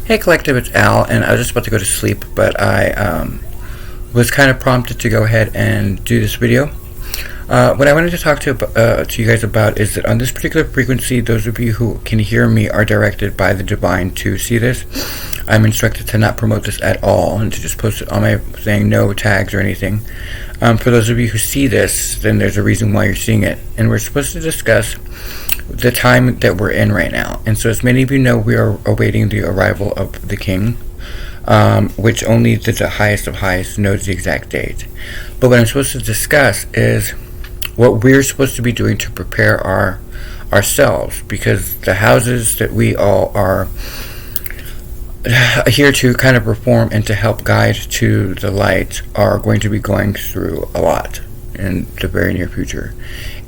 Hey Collective, it's Al, and I was just about to go to sleep, but I was kind of prompted to go ahead and do this video. What I wanted to talk to you guys about is that on this particular frequency, those of you who can hear me are directed by the Divine to see this. I'm instructed to not promote this at all and to just post it on my thing, no tags or anything. For those of you who see this, then there's a reason why you're seeing it. And we're supposed to discuss the time that we're in right now. And so as many of you know, we are awaiting the arrival of the King, which only the highest of highest knows the exact date. But what I'm supposed to discuss is what we're supposed to be doing to prepare ourselves, because the houses that we all are here to kind of reform and to help guide to the light are going to be going through a lot in the very near future.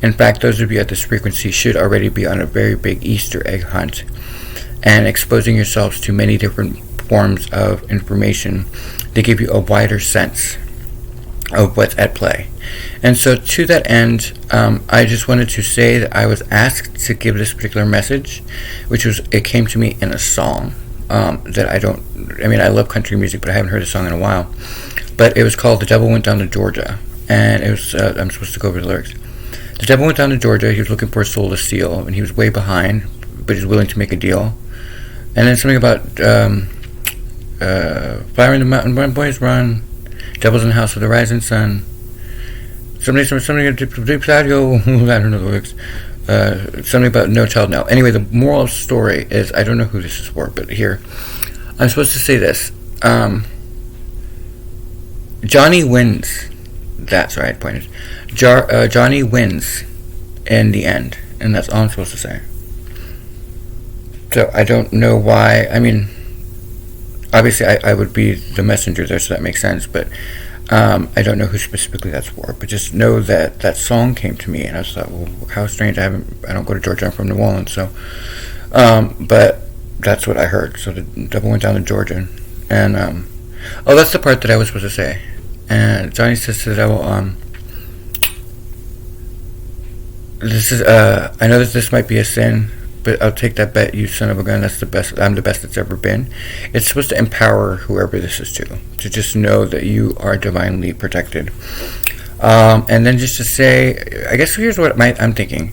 In fact, those of you at this frequency should already be on a very big Easter egg hunt and exposing yourselves to many different forms of information that give you a wider sense of what's at play. And so to that end, I just wanted to say that I was asked to give this particular message, it came to me in a song that I love country music, but I haven't heard a song in a while. But it was called The Devil Went Down to Georgia. And it was, I'm supposed to go over the lyrics. The devil went down to Georgia. He was looking for a soul to steal, and he was way behind, but he's willing to make a deal. And then something about fire in the mountain, run boys run, devil's in the house of the rising sun. Something deep side yo. I don't know the lyrics. Something about no child now. Anyway, the moral of the story is, I don't know who this is for, but here I'm supposed to say this. Johnny wins. That's right. Pointed. Johnny wins in the end, and that's all I'm supposed to say. So I don't know why. I mean, obviously I would be the messenger there, so that makes sense. But I don't know who specifically that's for. But just know that that song came to me, and I just thought, well, how strange. I don't go to Georgia. I'm from New Orleans, so. But that's what I heard. So the devil went down to Georgia, and that's the part that I was supposed to say. And Johnny says to the devil, this is, I know that this might be a sin, but I'll take that bet, you son of a gun. That's the best. I'm the best that's ever been. It's supposed to empower whoever this is to just know that you are divinely protected. And then just to say, I guess here's what I'm thinking.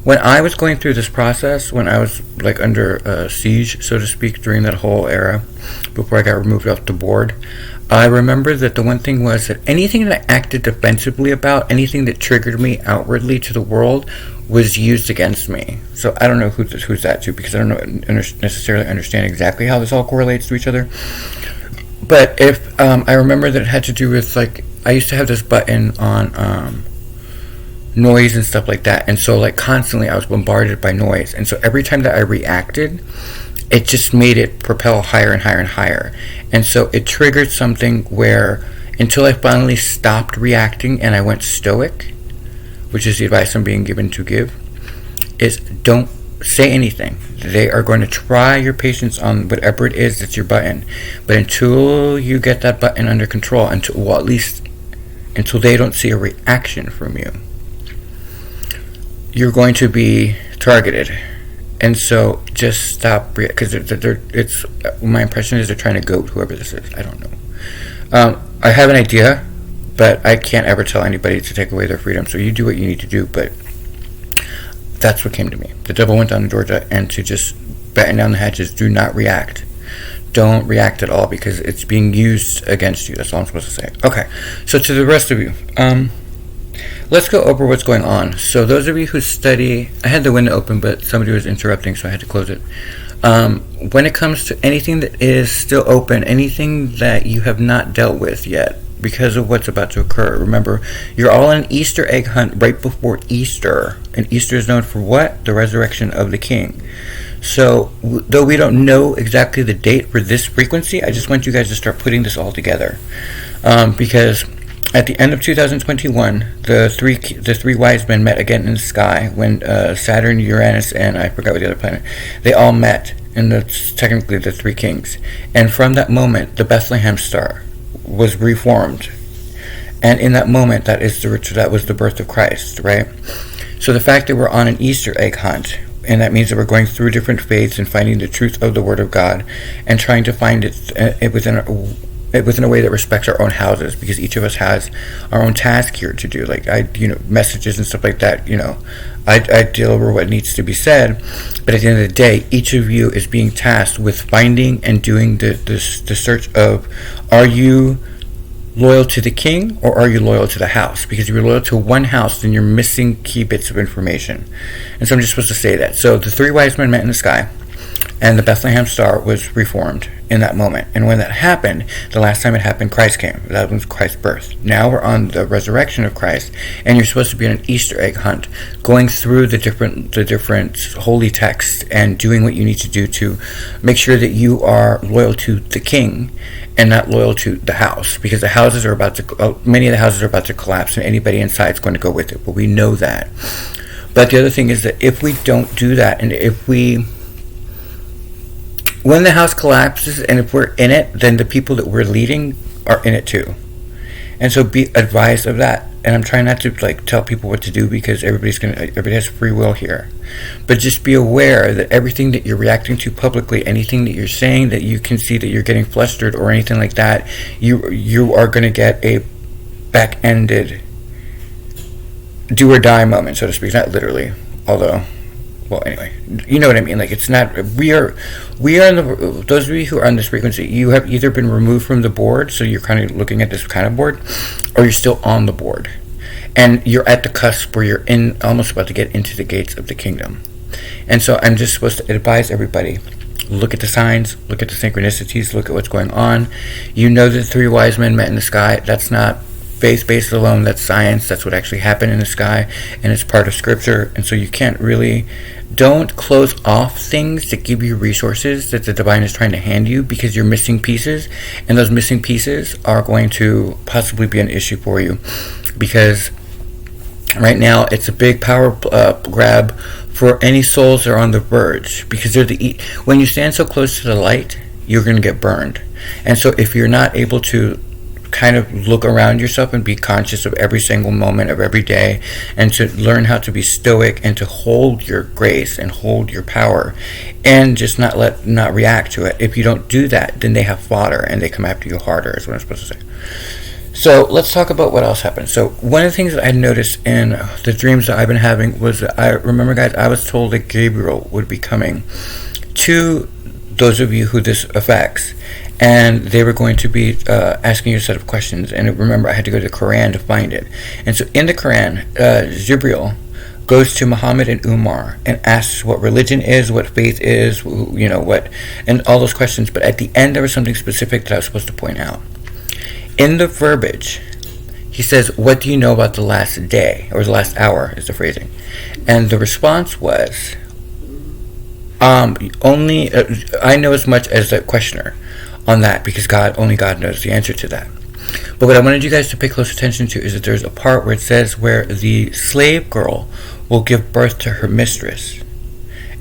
When I was going through this process, when I was like under siege, so to speak, during that whole era, before I got removed off the board, I remember that the one thing was that anything that I acted defensively about, anything that triggered me outwardly to the world, was used against me. So I don't know who's that to, because I don't necessarily understand exactly how this all correlates to each other. But if I remember that it had to do with, like, I used to have this button on noise and stuff like that, and so like constantly I was bombarded by noise, and so every time that I reacted, it just made it propel higher and higher and higher. And so it triggered something where, until I finally stopped reacting and I went stoic, which is the advice I'm being given to give, is don't say anything. They are going to try your patience on whatever it is that's your button, but until you get that button under control, at least until they don't see a reaction from you, you're going to be targeted. And so just stop, because it's my impression is they're trying to goat whoever this is. I don't know. I have an idea, but I can't ever tell anybody to take away their freedom. So you do what you need to do, but that's what came to me. The devil went down to Georgia, and to just batten down the hatches, do not react. Don't react at all, because it's being used against you. That's all I'm supposed to say. Okay, so to the rest of you, let's go over what's going on. So those of you who study, I had the window open, but somebody was interrupting, so I had to close it. When it comes to anything that is still open, anything that you have not dealt with yet because of what's about to occur, remember, you're all in an Easter egg hunt right before Easter. And Easter is known for what? The resurrection of the King. So, though we don't know exactly the date for this frequency, I just want you guys to start putting this all together. Because at the end of 2021, the three wise men met again in the sky when Saturn, Uranus, and I forgot what the other planet, they all met, and that's technically the three kings. And from that moment, the Bethlehem star was reformed. And in that moment, that was the birth of Christ, right? So the fact that we're on an Easter egg hunt and that means that we're going through different faiths and finding the truth of the Word of God, and trying to find it within a way that respects our own houses, because each of us has our own task here to do. Like messages and stuff like that. I deliver what needs to be said, but at the end of the day, each of you is being tasked with finding and doing the search of, are you loyal to the king, or are you loyal to the house? Because if you're loyal to one house, then you're missing key bits of information. And so I'm just supposed to say that. So the three wise men met in the sky, and the Bethlehem star was reformed in that moment. And when that happened, the last time it happened, Christ came. That was Christ's birth. Now we're on the resurrection of Christ, and you're supposed to be on an Easter egg hunt, going through the different holy texts and doing what you need to do to make sure that you are loyal to the king and not loyal to the house, because the houses are many of the houses are about to collapse, and anybody inside is going to go with it. But we know that. But the other thing is that if we don't do that, and when the house collapses, and if we're in it, then the people that we're leading are in it too. And so be advised of that. And I'm trying not to tell people what to do, because everybody has free will here. But just be aware that everything that you're reacting to publicly, anything that you're saying that you can see that you're getting flustered or anything like that, you are going to get a back-ended do or die moment, so to speak. Not literally, although, well, anyway, you know what I mean. It's not, we are those of you who are on this frequency, you have either been removed from the board, so you're kind of looking at this kind of board, or you're still on the board, and you're at the cusp where you're almost about to get into the gates of the kingdom. And so I'm just supposed to advise everybody, look at the signs, look at the synchronicities, look at what's going on. You know that the three wise men met in the sky. That's not faith-based alone, that's science. That's what actually happened in the sky, and it's part of scripture. And so you can't really, don't close off things that give you resources that the divine is trying to hand you, because you're missing pieces, and those missing pieces are going to possibly be an issue for you, because right now it's a big power grab for any souls that are on the verge, because when you stand so close to the light, you're going to get burned. And so if you're not able to kind of look around yourself and be conscious of every single moment of every day, and to learn how to be stoic and to hold your grace and hold your power, and just not react to it. If you don't do that, then they have fodder and they come after you harder, is what I'm supposed to say. So let's talk about what else happened. So one of the things that I noticed in the dreams that I've been having was that I remember, guys, I was told that Gabriel would be coming to those of you who this affects, and they were going to be asking you a set of questions. And remember, I had to go to the Quran to find it. And so in the Quran, Jibril goes to Muhammad and Umar and asks what religion is, what faith is, what, and all those questions. But at the end, there was something specific that I was supposed to point out. In the verbiage, he says, "What do you know about the last day, or the last hour," is the phrasing. And the response was, only I know as much as the questioner on that, because only God knows the answer to that. But what I wanted you guys to pay close attention to is that there's a part where it says where the slave girl will give birth to her mistress.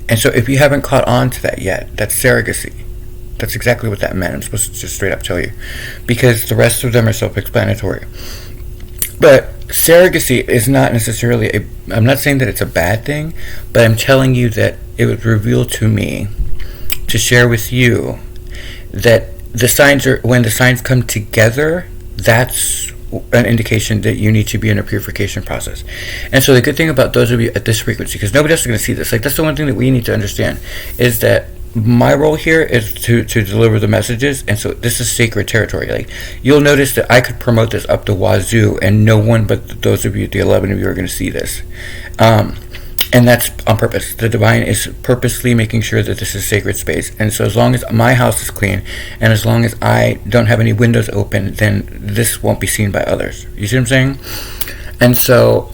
And so if you haven't caught on to that yet, that's surrogacy. That's exactly what that meant. I'm supposed to just straight up tell you, because the rest of them are self-explanatory. But surrogacy is not necessarily I'm not saying that it's a bad thing, but I'm telling you that it was revealed to me to share with you that when the signs come together, that's an indication that you need to be in a purification process. And so the good thing about those of you at this frequency, because nobody else is going to see this, that's the one thing that we need to understand, is that my role here is to deliver the messages, and so this is sacred territory. You'll notice that I could promote this up the wazoo, and no one but those of you, the 11 of you, are going to see this. And that's on purpose. The divine is purposely making sure that this is sacred space. And so as long as my house is clean, and as long as I don't have any windows open, then this won't be seen by others. You see what I'm saying? And so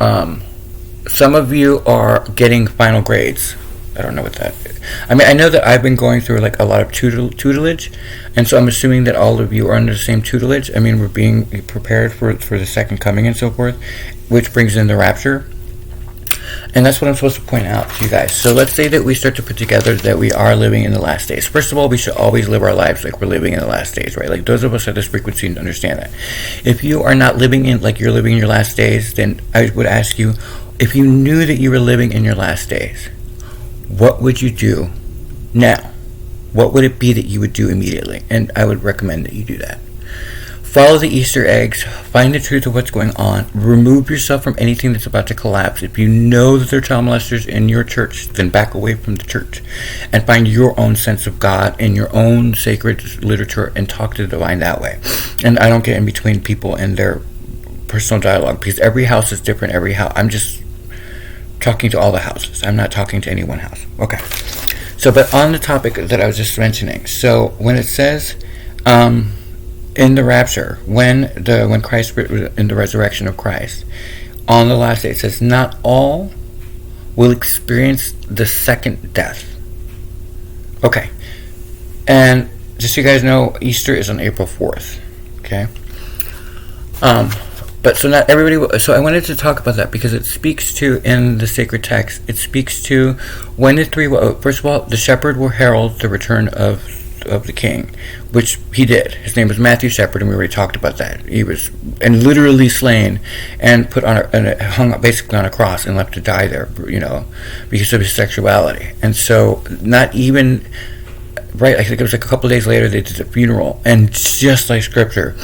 some of you are getting final grades. I don't know what that is. I mean, I know that I've been going through a lot of tutelage, and so I'm assuming that all of you are under the same tutelage. I mean, we're being prepared for the second coming and so forth, which brings in the rapture. And that's what I'm supposed to point out to you guys. So let's say that we start to put together that we are living in the last days. First of all, we should always live our lives like we're living in the last days, right? Those of us at this frequency understand that. If you are not living in like you're living in your last days, then I would ask you, if you knew that you were living in your last days, what would you do now? What would it be that you would do immediately? And I would recommend that you do that. Follow the Easter eggs. Find the truth of what's going on. Remove yourself from anything that's about to collapse. If you know that there are child molesters in your church, then back away from the church and find your own sense of God in your own sacred literature and talk to the divine that way. And I don't get in between people and their personal dialogue, because every house is different. I'm just talking to all the houses. I'm not talking to any one house. Okay. So, but on the topic that I was just mentioning, so when it says, in the rapture, when Christ, in the resurrection of Christ, on the last day, it says, not all will experience the second death. Okay. And just so you guys know, Easter is on April 4th. Okay. But so not everybody. So I wanted to talk about that because it speaks to, in the sacred text, it speaks to when the three. First of all, the shepherd will herald the return of the king, which he did. His name was Matthew Shepard, and we already talked about that. He was and literally slain and put on hung basically on a cross and left to die there, because of his sexuality. And so not even. Right, I think it was like a couple of days later they did the funeral, and just like scripture,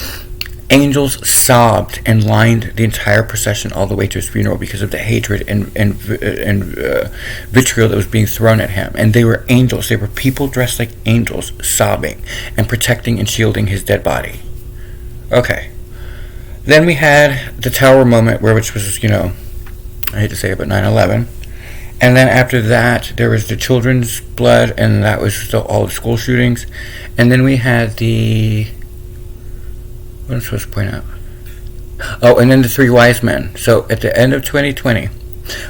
angels sobbed and lined the entire procession all the way to his funeral because of the hatred and vitriol that was being thrown at him. And they were angels. They were people dressed like angels, sobbing and protecting and shielding his dead body. Okay. Then we had the tower moment, which was, I hate to say it, but 9/11. And then after that, there was the children's blood, and that was still all the school shootings. And then we had what am I supposed to point out? Oh, and then the three wise men. So at the end of 2020,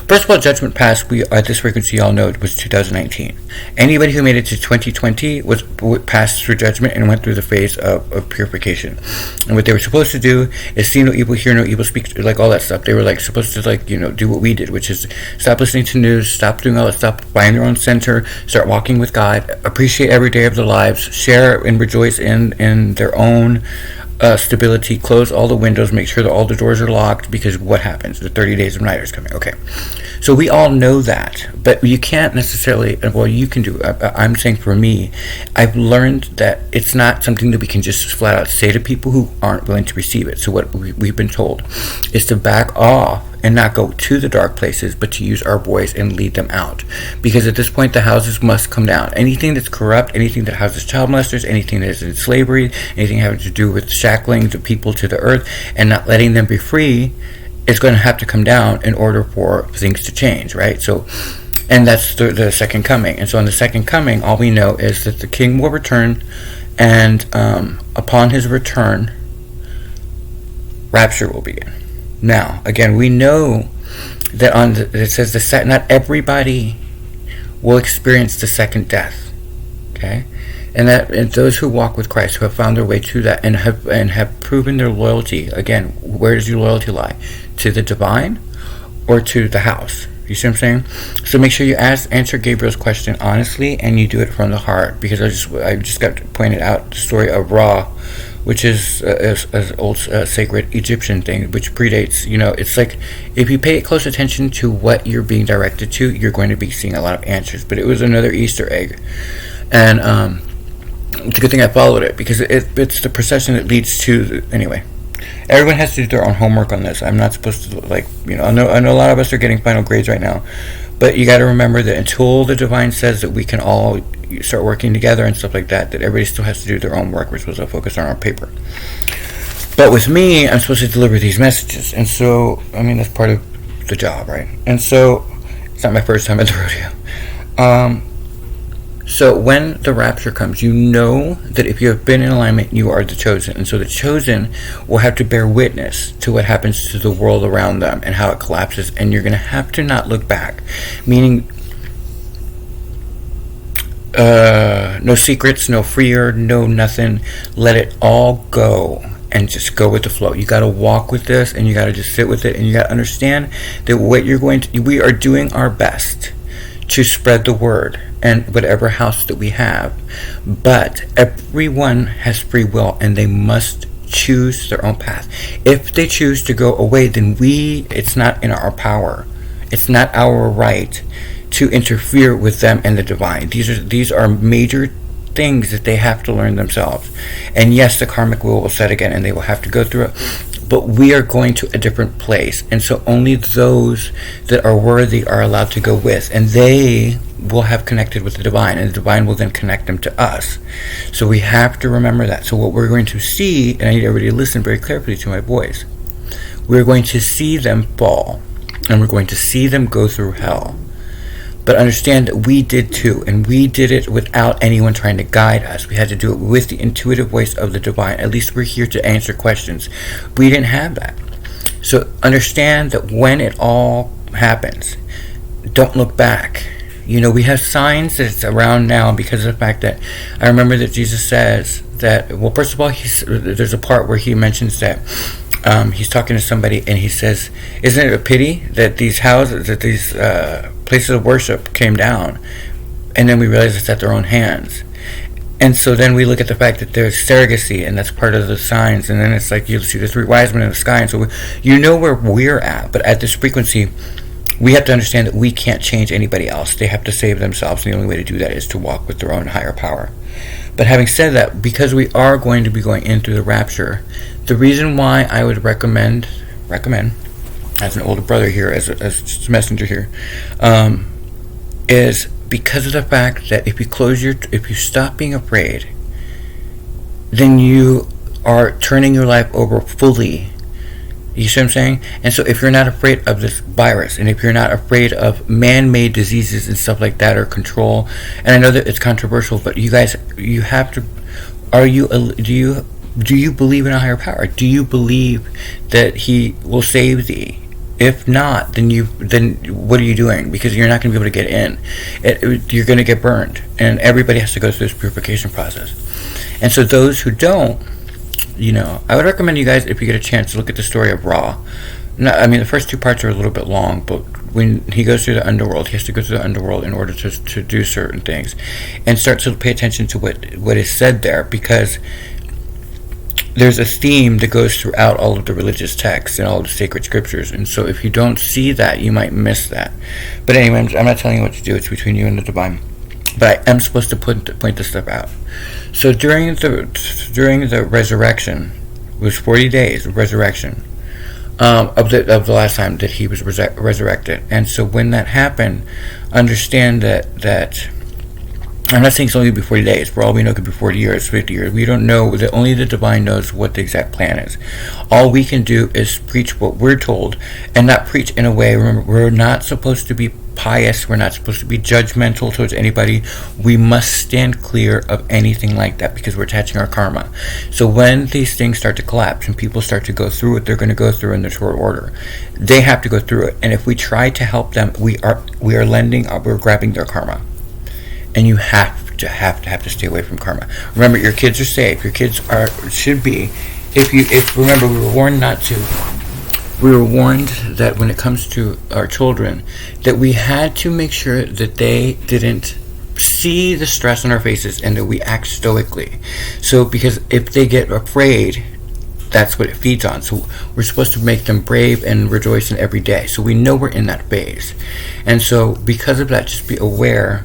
first of all, judgment passed. We at this frequency, all know it was 2019. Anybody who made it to 2020 was passed through judgment and went through the phase of purification. And what they were supposed to do is see no evil, hear no evil, speak, like all that stuff. They were supposed to do what we did, which is stop listening to news, stop doing all that stuff, find their own center, start walking with God, appreciate every day of their lives, share and rejoice in their own stability, close all the windows, make sure that all the doors are locked, because what happens? The 30 days of night is coming. Okay. So we all know that, but you can't necessarily, well, you can do, I'm saying for me, I've learned that it's not something that we can just flat out say to people who aren't willing to receive it. So what we've been told is to back off and not go to the dark places, but to use our voice and lead them out. Because at this point, the houses must come down. Anything that's corrupt, anything that houses child molesters, anything that is in slavery, anything having to do with shackling the people to the earth and not letting them be free, is going to have to come down in order for things to change, right? So, and that's the second coming. And so in the second coming, all we know is that the king will return, and upon his return, rapture will begin. Now, again, we know that it says not everybody will experience the second death. Okay, and those who walk with Christ, who have found their way to that, and have proven their loyalty. Again, where does your loyalty lie? To the divine, or to the house? You see what I'm saying? So make sure you answer Gabriel's question honestly, and you do it from the heart. Because I just got pointed out the story of Ra, which is an old sacred Egyptian thing, which predates, it's like, if you pay close attention to what you're being directed to, you're going to be seeing a lot of answers. But it was another Easter egg. And it's a good thing I followed it, because it's the procession that leads to, anyway. Everyone has to do their own homework on this. I'm not supposed to, I know a lot of us are getting final grades right now. But you got to remember that until the divine says that we can all start working together and stuff like that, that everybody still has to do their own work. We're supposed to focus on our paper. But with me, I'm supposed to deliver these messages. And so, that's part of the job, right? And so, it's not my first time at the rodeo. So when the rapture comes, you know that if you have been in alignment, you are the chosen. And so the chosen will have to bear witness to what happens to the world around them and how it collapses. And you're going to have to not look back. Meaning, no secrets, no freer, no nothing. Let it all go and just go with the flow. You got to walk with this, and you got to just sit with it. And you got to understand that we are doing our best to spread the word and whatever house that we have, but everyone has free will, and they must choose their own path. If they choose to go away, then it's not in our power, it's not our right to interfere with them and the divine. These are major things that they have to learn themselves. And yes, the karmic wheel will set again and they will have to go through it. But we are going to a different place. And so only those that are worthy are allowed to go with. And they will have connected with the divine. And the divine will then connect them to us. So we have to remember that. So what we're going to see, and I need everybody to listen very carefully to my voice. We're going to see them fall. And we're going to see them go through hell. But understand that we did too, and we did it without anyone trying to guide us. We had to do it with the intuitive voice of the divine. At least we're here to answer questions. We didn't have that. So understand that when it all happens, don't look back. We have signs that's around now because of the fact that I remember that Jesus says that, well, first of all, there's a part where he mentions that he's talking to somebody and he says, isn't it a pity that these houses, that these places of worship came down, and then we realize it's at their own hands. And so then we look at the fact that there's surrogacy, and that's part of the signs, and then it's like you see the three wise men in the sky, and so where we're at, but at this frequency, we have to understand that we can't change anybody else. They have to save themselves, and the only way to do that is to walk with their own higher power. But having said that, because we are going to be going into the rapture, the reason why I would recommend as an older brother here, as just a messenger here, is because of the fact that if you stop being afraid, then you are turning your life over fully. You see what I'm saying? And so if you're not afraid of this virus, and if you're not afraid of man-made diseases and stuff like that, or control, and I know that it's controversial, but you guys, you have to, do you believe in a higher power? Do you believe that he will save thee? If not, then what are you doing? Because you're not going to be able to get in. You're going to get burned, and everybody has to go through this purification process. And so those who don't, I would recommend you guys, if you get a chance, to look at the story of Ra. The first two parts are a little bit long, but when he goes through the underworld, he has to go through the underworld in order to do certain things, and start to pay attention to what is said there, because there's a theme that goes throughout all of the religious texts and all of the sacred scriptures, and so if you don't see that, you might miss that. But anyway, I'm not telling you what to do. It's between you and the divine. But I am supposed to point this stuff out. So during the resurrection, it was 40 days of resurrection of the last time that he was resurrected. And so when that happened, understand that I'm not saying it's only going to be 40 days. For all we know, it could be 40 years, 50 years. We don't know. Only the divine knows what the exact plan is. All we can do is preach what we're told, and not preach in a way. Remember, we're not supposed to be pious. We're not supposed to be judgmental towards anybody. We must stand clear of anything like that, because we're attaching our karma. So when these things start to collapse and people start to go through what they're going to go through in the short order, they have to go through it. And if we try to help them, we're grabbing their karma. And you have to stay away from karma. Remember, your kids are safe. Your kids should be. Remember, we were warned not to. We were warned that when it comes to our children, that we had to make sure that they didn't see the stress on our faces and that we act stoically. So, because if they get afraid, that's what it feeds on. So we're supposed to make them brave and rejoicing every day. So we know we're in that phase. And so because of that, just be aware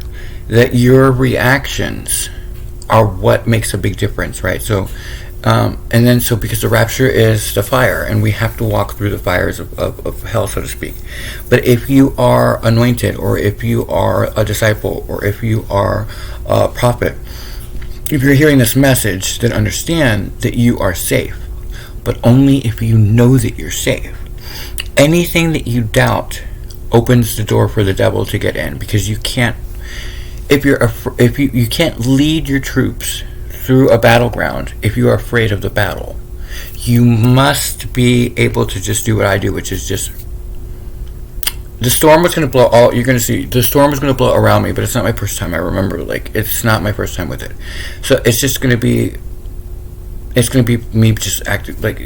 that your reactions are what makes a big difference, right? So, because the rapture is the fire, and we have to walk through the fires of hell, so to speak. But if you are anointed, or if you are a disciple, or if you are a prophet, if you're hearing this message, then understand that you are safe, but only if you know that you're safe. Anything that you doubt opens the door for the devil to get in, because you can't. If you can't lead your troops through a battleground if you are afraid of the battle. You must be able to just do what I do, which is just, the storm was going to blow you're going to see, the storm was going to blow around me, but it's not my first time. I remember, it's not my first time with it. So it's just going to be, me just acting like,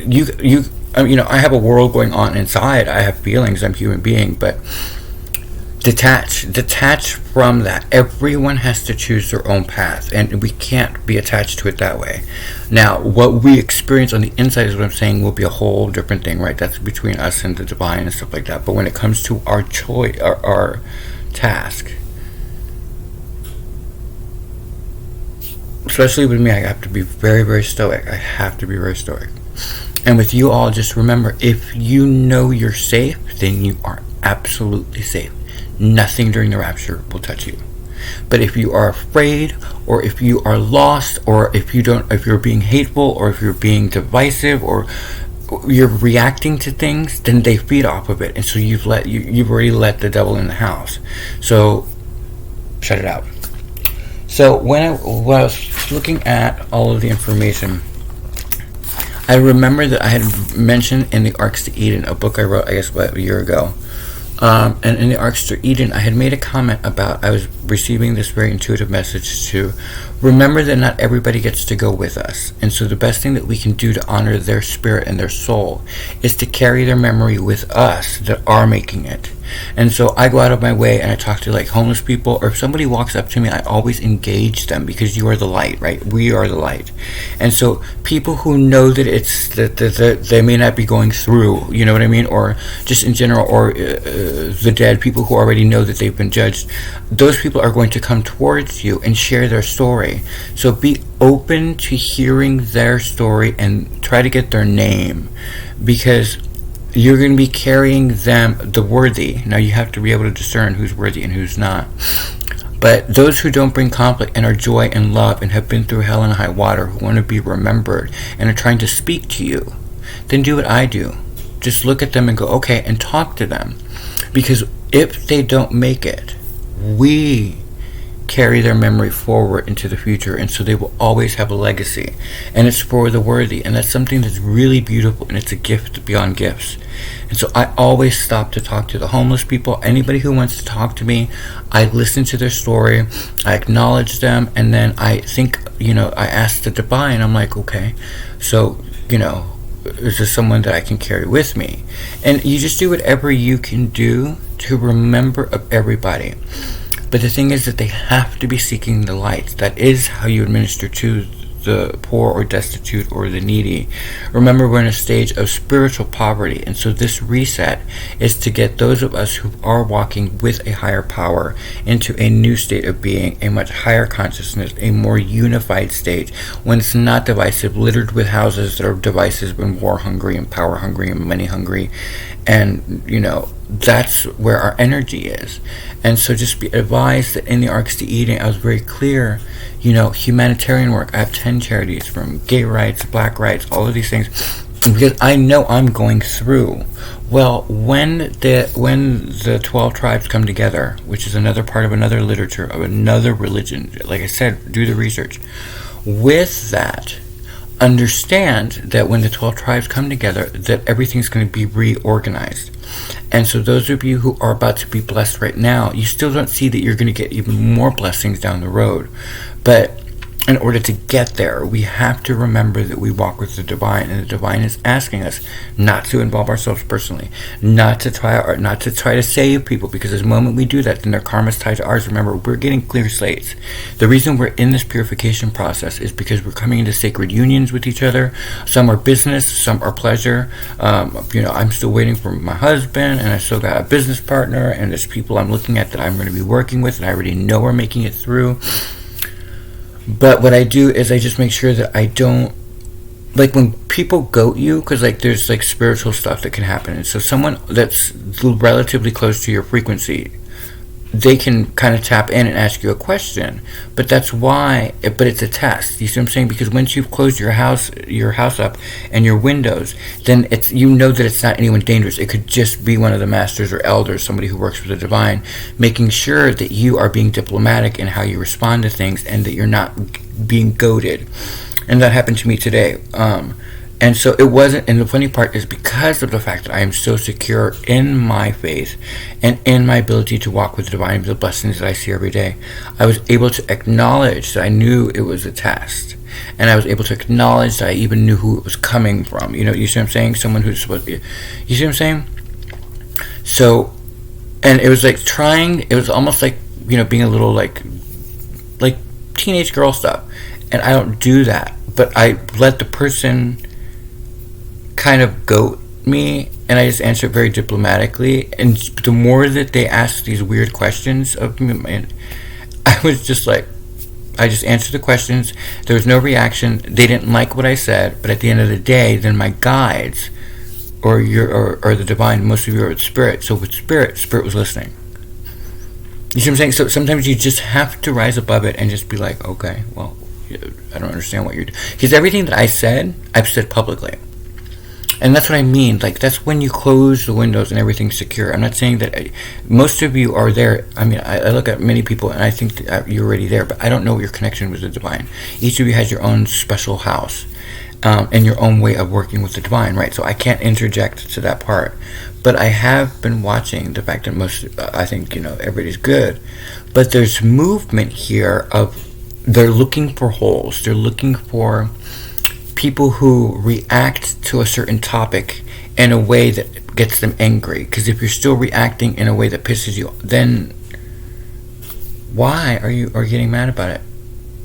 I have a world going on inside. I have feelings. I'm a human being, but detach from that. Everyone has to choose their own path, and we can't be attached to it that way. Now, what we experience on the inside is what I'm saying will be a whole different thing, right? That's between us and the divine and stuff like that. But when it comes to our choice, our task. Especially with me, I have to be very, very stoic. I have to be very stoic. And with you all, just remember, if you know you're safe, then you are absolutely safe. Nothing during the rapture will touch you. But if you are afraid, or if you are lost, or if you're being hateful, or if you're being divisive, or you're reacting to things, then they feed off of it, and so you've already let the devil in the house. So shut it out. So when I was looking at all of the information, I remember that I had mentioned in the Arcs to Eden, a book I wrote, I guess, a year ago. And in the Arcs to Eden, I had made a comment about I was receiving this very intuitive message to remember that not everybody gets to go with us. And so the best thing that we can do to honor their spirit and their soul is to carry their memory with us that are making it. And so I go out of my way and I talk to like homeless people, or if somebody walks up to me, I always engage them, because you are the light, right? We are the light. And so people who know that it's that they may not be going through, you know what I mean, or just in general, or the dead, people who already know that they've been judged, those people are going to come towards you and share their story. So be open to hearing their story and try to get their name, because you're going to be carrying them, the worthy. Now you have to be able to discern who's worthy and who's not. But those who don't bring conflict and are joy and love and have been through hell and high water, who want to be remembered and are trying to speak to you, then do what I do. Just look at them and go, okay, and talk to them. Because if they don't make it, we carry their memory forward into the future, and so they will always have a legacy, and it's for the worthy, and that's something that's really beautiful, and it's a gift beyond gifts. And so I always stop to talk to the homeless people, anybody who wants to talk to me. I listen to their story, I acknowledge them, and then I think, I ask the divine, I'm like, okay, so is this someone that I can carry with me? And you just do whatever you can do to remember of everybody. But the thing is that they have to be seeking the light. That is how you administer to the poor or destitute or the needy. Remember, we're in a stage of spiritual poverty, and so this reset is to get those of us who are walking with a higher power into a new state of being, a much higher consciousness, a more unified state, when it's not divisive, littered with houses that are divisive and war hungry and power hungry and money hungry. And that's where our energy is. And so just be advised that in the Arcs to Eden, I was very clear, humanitarian work. I have 10 charities, from gay rights, black rights, all of these things, because I know I'm going through. Well, when the 12 tribes come together, which is another part of another literature, of another religion, like I said, do the research. With that, understand that when the 12 tribes come together, that everything's going to be reorganized. And so those of you who are about to be blessed right now, you still don't see that you're going to get even more blessings down the road. But in order to get there, we have to remember that we walk with the divine, and the divine is asking us not to involve ourselves personally, not to try to save people, because the moment we do that, then their karma is tied to ours. Remember, we're getting clear slates. The reason we're in this purification process is because we're coming into sacred unions with each other. Some are business, some are pleasure. I'm still waiting for my husband, and I still got a business partner, and there's people I'm looking at that I'm going to be working with, and I already know we're making it through. But what I do is I just make sure that I don't, like when people goat you, because there's spiritual stuff that can happen. And so someone that's relatively close to your frequency, they can kind of tap in and ask you a question. But that's why, but it's a test. You see what I'm saying? Because once you've closed your house up and your windows, then that it's not anyone dangerous. It could just be one of the masters or elders, somebody who works for the divine, making sure that you are being diplomatic in how you respond to things, and that you're not being goaded. And that happened to me today. And so it wasn't, and the funny part is, because of the fact that I am so secure in my faith and in my ability to walk with the divine, the blessings that I see every day, I was able to acknowledge that I knew it was a test. And I was able to acknowledge that I even knew who it was coming from. You see what I'm saying? Someone who's supposed to be, you see what I'm saying? So, and it was it was almost like, being a little like teenage girl stuff. And I don't do that. But I let the person kind of goat me, and I just answer it very diplomatically. And the more that they ask these weird questions of me, and I was just like, I just answered the questions. There was no reaction. They didn't like what I said, but at the end of the day, then my guides, or the divine, most of you are with spirit. So with spirit was listening. You see what I'm saying? So sometimes you just have to rise above it and just be like, okay, well, I don't understand what you're doing. Because everything that I said, I've said publicly. And that's what I mean. Like, that's when you close the windows and everything's secure. I'm not saying that most of you are there. I mean, I look at many people and I think that you're already there, but I don't know your connection with the divine. Each of you has your own special house and your own way of working with the divine, right? So I can't interject to that part. But I have been watching the fact that I think, everybody's good. But there's movement here of they're looking for holes. They're looking for people who react to a certain topic in a way that gets them angry. Because if you're still reacting in a way that pisses you, then why are you getting mad about it?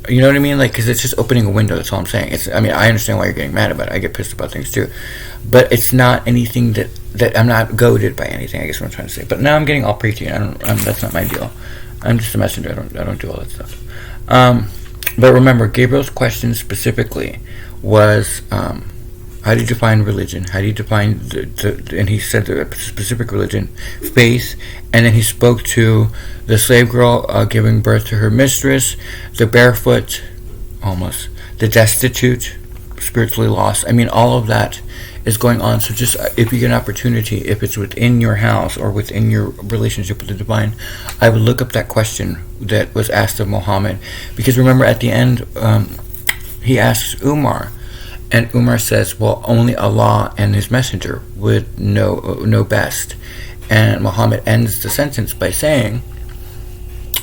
You know what I mean? Like, because it's just opening a window. That's all I'm saying. I understand why you're getting mad about it. I get pissed about things too, but it's not anything that I'm not goaded by anything. I guess what I'm trying to say. But now I'm getting all preachy. That's not my deal. I'm just a messenger. I don't do all that stuff. But remember, Gabriel's question specifically was, how do you define religion? How do you define and he said the specific religion, faith, and then he spoke to the slave girl giving birth to her mistress, the barefoot, almost, the destitute, spiritually lost. I mean, all of that is going on. So just, if you get an opportunity, if it's within your house or within your relationship with the divine, I would look up that question that was asked of Muhammad. Because remember, at the end, he asks Umar, and Umar says, well, only Allah and his messenger would know best. And Muhammad ends the sentence by saying,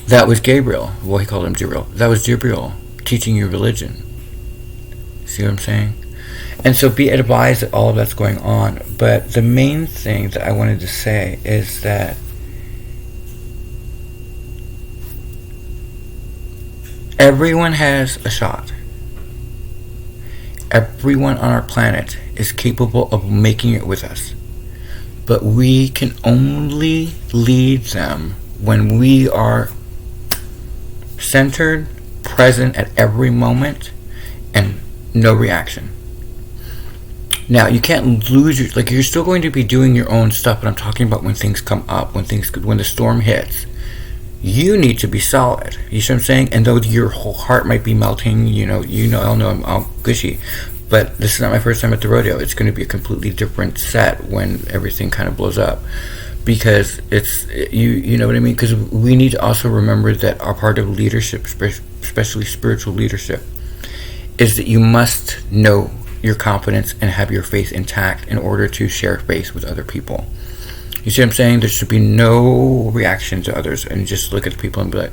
that was Gabriel. Well, he called him Jibril. That was Jibril teaching you religion. See what I'm saying? And so be advised that all of that's going on. But the main thing that I wanted to say is that everyone has a shot. Everyone on our planet is capable of making it with us. But we can only lead them when we are centered, present at every moment, and no reaction. Now, you can't lose you're still going to be doing your own stuff, but I'm talking about when things come up, when the storm hits. You need to be solid. You see what I'm saying? And though your whole heart might be melting, I'll know I'm all gushy. But this is not my first time at the rodeo. It's going to be a completely different set when everything kind of blows up. Because it's, you know what I mean? Because we need to also remember that our part of leadership, especially spiritual leadership, is that you must know your confidence and have your faith intact in order to share faith with other people. You see what I'm saying? There should be no reaction to others, and just look at the people and be like,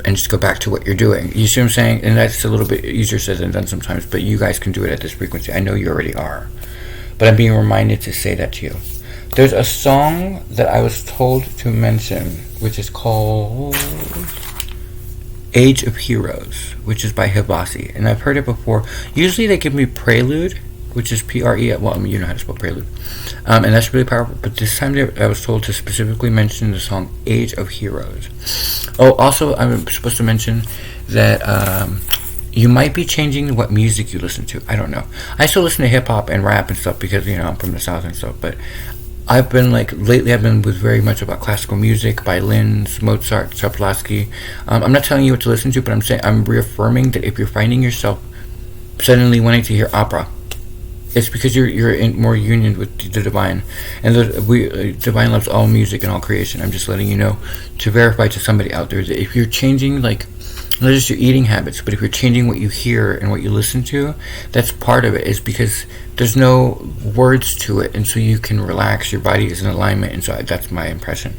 and just go back to what you're doing. You see what I'm saying? And that's a little bit easier said than done sometimes, but you guys can do it at this frequency. I know you already are. But I'm being reminded to say that to you. There's a song that I was told to mention, which is called Age of Heroes, which is by Hibasi. And I've heard it before. Usually they give me Prelude, which is P-R-E, well, you know how to spell Prelude. And that's really powerful. But this time I was told to specifically mention the song Age of Heroes. Oh, also, I'm supposed to mention that you might be changing what music you listen to. I don't know. I still listen to hip-hop and rap and stuff because, I'm from the South and stuff. But I've been, lately I've been with very much about classical music, violins, Mozart, Tchaikovsky. I'm not telling you what to listen to, but I'm reaffirming that if you're finding yourself suddenly wanting to hear opera, it's because you're in more union with the divine, and the divine loves all music and all creation. I'm just letting you know to verify to somebody out there that if you're changing, not just your eating habits, but if you're changing what you hear and what you listen to, that's part of it. Is because there's no words to it, and so you can relax. Your body is in alignment, and so that's my impression.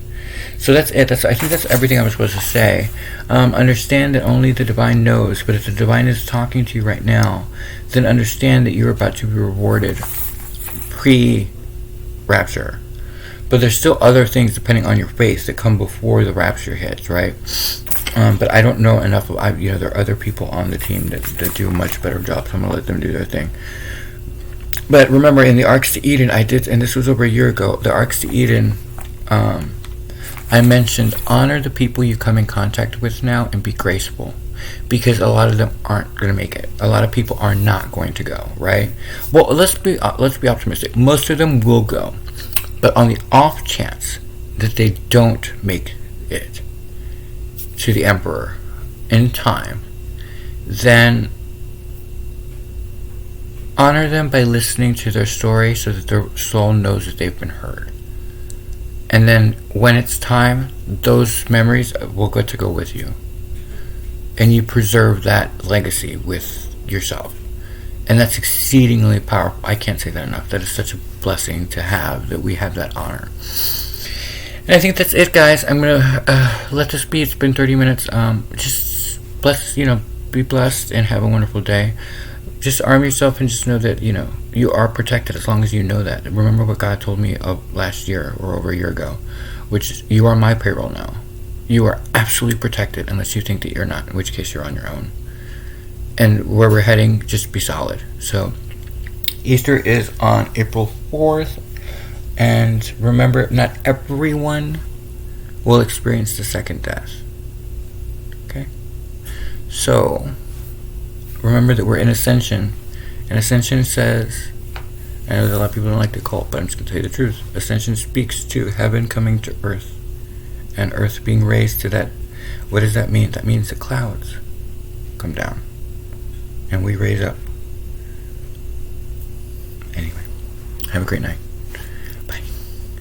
So that's it. I think that's everything I was supposed to say. Understand that only the divine knows, but if the divine is talking to you right now, then understand that you're about to be rewarded pre-rapture. But there's still other things, depending on your faith, that come before the rapture hits, right? But I don't know enough. There are other people on the team that do a much better job, so I'm going to let them do their thing. But remember, in the Arcs to Eden, I did, and this was over a year ago, the Arcs to Eden, I mentioned honor the people you come in contact with now and be graceful. Because a lot of them aren't going to make it. A lot of people are not going to go, right? Well, let's be optimistic. Most of them will go. But on the off chance that they don't make it to the Emperor in time, then honor them by listening to their story so that their soul knows that they've been heard. And then when it's time, those memories will get to go with you. And you preserve that legacy with yourself. And that's exceedingly powerful. I can't say that enough. That is such a blessing to have, that we have that honor. And I think that's it, guys. I'm going to let this be. It's been 30 minutes. Just be blessed and have a wonderful day. Just arm yourself and just know that, you are protected as long as you know that. Remember what God told me of last year or over a year ago, which is, you are my payroll now. You are absolutely protected unless you think that you're not, in which case you're on your own. And where we're heading, just be solid. So, Easter is on April 4th. And remember, not everyone will experience the second death. Okay? So, remember that we're in Ascension. And Ascension says, I know that a lot of people don't like the cult, but I'm just going to tell you the truth. Ascension speaks to heaven coming to earth. And earth being raised to that. What does that mean? That means the clouds come down. And we raise up. Anyway, have a great night.